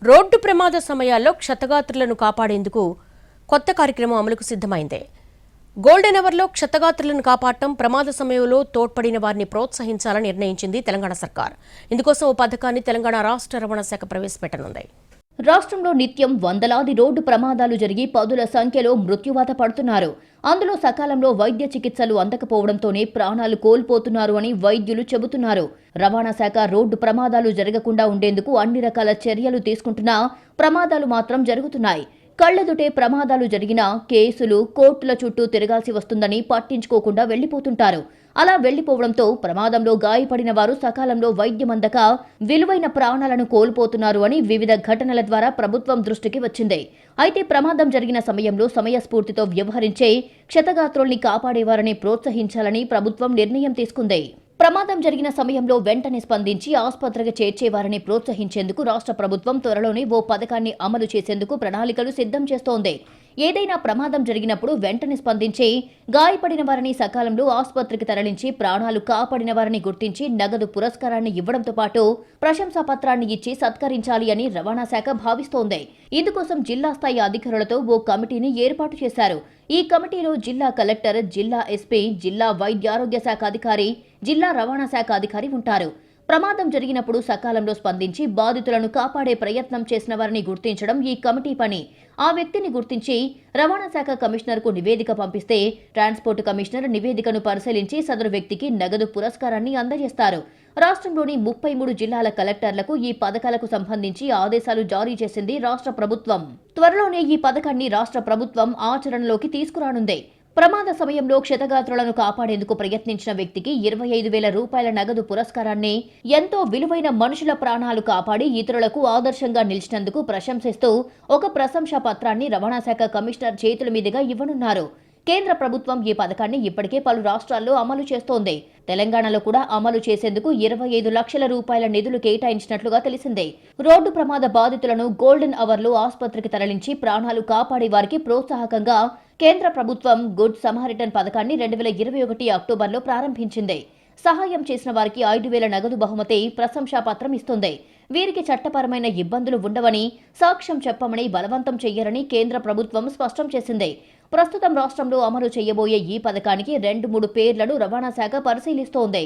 Road ప్రమాద సమయాల్లో క్షతగాత్రులను కాపాడేందుకు కొత్త కార్యక్రమం అమలుకు సిద్ధమైంది. గోల్డెన్ అవర్లో క్షతగాత్రులను కాపాడటం, ప్రమాద సమయంలో తోడ్పడిన వారిని ప్రోత్సహించాలని నిర్ణయించింది తెలంగాణ సర్కార్. ఇందుకోసం ఓ పథకాన్ని తెలంగాణ రాష్ట్ర రవాణా శాఖ ప్రవేశపెట్టనుంది. రాష్ట్రంలో నిత్యం వందలాది రోడ్డు ప్రమాదాలు జరిగి పదుల సంఖ్యలో మృత్యువాత పడుతున్నారు. అందులో సకాలంలో వైద్య చికిత్సలు అందకపోవడంతోనే ప్రాణాలు కోల్పోతున్నారు అని వైద్యులు చెబుతున్నారు. రవాణా శాఖ రోడ్డు ప్రమాదాలు జరగకుండా ఉండేందుకు అన్ని రకాల చర్యలు తీసుకుంటున్నా ప్రమాదాలు మాత్రం జరుగుతున్నాయి. కళ్లెదుటే ప్రమాదాలు జరిగినా కేసులు, కోర్టుల చుట్టూ తిరగాల్సి వస్తుందని పట్టించుకోకుండా వెళ్లిపోతుంటారు. అలా వెళ్లిపోవడంతో ప్రమాదంలో గాయపడిన వారు సకాలంలో వైద్యం అందక విలువైన ప్రాణాలను కోల్పోతున్నారు అని వివిధ ఘటనల ద్వారా ప్రభుత్వం దృష్టికి వచ్చింది. అయితే ప్రమాదం జరిగిన సమయంలో సమయస్ఫూర్తితో వ్యవహరించే క్షతగాత్రుల్ని కాపాడేవారని ప్రోత్సహించాలని ప్రభుత్వం నిర్ణయం తీసుకుంది. ప్రమాదం జరిగిన సమయంలో వెంటనే స్పందించి ఆసుపత్రికి చేర్చేవారని ప్రోత్సహించేందుకు రాష్ట్ర ప్రభుత్వం త్వరలోనే ఓ పథకాన్ని అమలు చేసేందుకు ప్రణాళికలు సిద్ధం చేస్తోంది. ఏదైనా ప్రమాదం జరిగినప్పుడు వెంటనే స్పందించి గాయపడిన వారిని సకాలంలో ఆసుపత్రికి తరలించి ప్రాణాలు కాపాడిన వారిని గుర్తించి నగదు పురస్కారాన్ని ఇవ్వడంతో పాటు ప్రశంసా పత్రాన్ని ఇచ్చి సత్కరించాలి అని రవాణా శాఖ భావిస్తోంది. ఇందుకోసం జిల్లా స్థాయి అధికారులతో ఓ కమిటీని ఏర్పాటు చేశారు. ఈ కమిటీలో జిల్లా కలెక్టర్, జిల్లా ఎస్పీ, జిల్లా వైద్యారోగ్య శాఖ అధికారి, జిల్లా రవాణా శాఖ అధికారి ఉంటారు. ప్రమాదం జరిగినప్పుడు సకాలంలో స్పందించి బాధితులను కాపాడే ప్రయత్నం చేసిన వారిని గుర్తించడం ఈ కమిటీ పని. ఆ వ్యక్తిని గుర్తించి రవాణా శాఖ కమిషనర్కు నివేదిక పంపిస్తే ట్రాన్స్పోర్ట్ కమిషనర్ నివేదికను పరిశీలించి సదరు వ్యక్తికి నగదు పురస్కారాన్ని అందజేస్తారు. రాష్ట్రంలోని 33 జిల్లాల కలెక్టర్లకు ఈ పథకాలకు సంబంధించి ఆదేశాలు జారీ చేసింది రాష్ట్ర ప్రభుత్వం. త్వరలోనే ఈ పథకాన్ని రాష్ట్ర ప్రభుత్వం ఆచరణలోకి తీసుకురానుంది. ప్రమాద సమయంలో క్షతగాత్రులను కాపాడేందుకు ప్రయత్నించిన వ్యక్తికి 25,000 రూపాయల నగదు పురస్కారాన్ని, ఎంతో విలువైన మనుషుల ప్రాణాలు కాపాడి ఇతరులకు ఆదర్శంగా నిలిచినందుకు ప్రశంసిస్తూ ఒక ప్రశంసా పత్రాన్ని రవాణా శాఖ కమిషనర్ చేతుల మీదుగా ఇవ్వనున్నారు. కేంద్ర ప్రభుత్వం ఈ పథకాన్ని ఇప్పటికే పలు రాష్ట్రాల్లో అమలు చేస్తోంది. తెలంగాణలో కూడా అమలు చేసేందుకు 25 లక్షల రూపాయల నిధులు కేటాయించినట్లుగా తెలిసిందే. రోడ్డు ప్రమాద బాధితులను గోల్డెన్ అవర్లో ఆసుపత్రికి తరలించి ప్రాణాలు కాపాడే వారికి ప్రోత్సాహకంగా కేంద్ర ప్రభుత్వం గుడ్ సమారిటన్ పథకాన్ని 2021 అక్టోబర్లో ప్రారంభించింది. సహాయం చేసిన వారికి 5,000 నగదు బహుమతి, ప్రశంసా పత్రం ఇస్తుంది. వీరికి చట్టపరమైన ఇబ్బందులు ఉండవని, సాక్ష్యం చెప్పమని బలవంతం చెయ్యరని కేంద్ర ప్రభుత్వం స్పష్టం చేసింది. ప్రస్తుతం రాష్ట్రంలో అమలు చేయబోయే ఈ పథకానికి 2-3 పేర్లను రవాణా శాఖ పరిశీలిస్తోంది.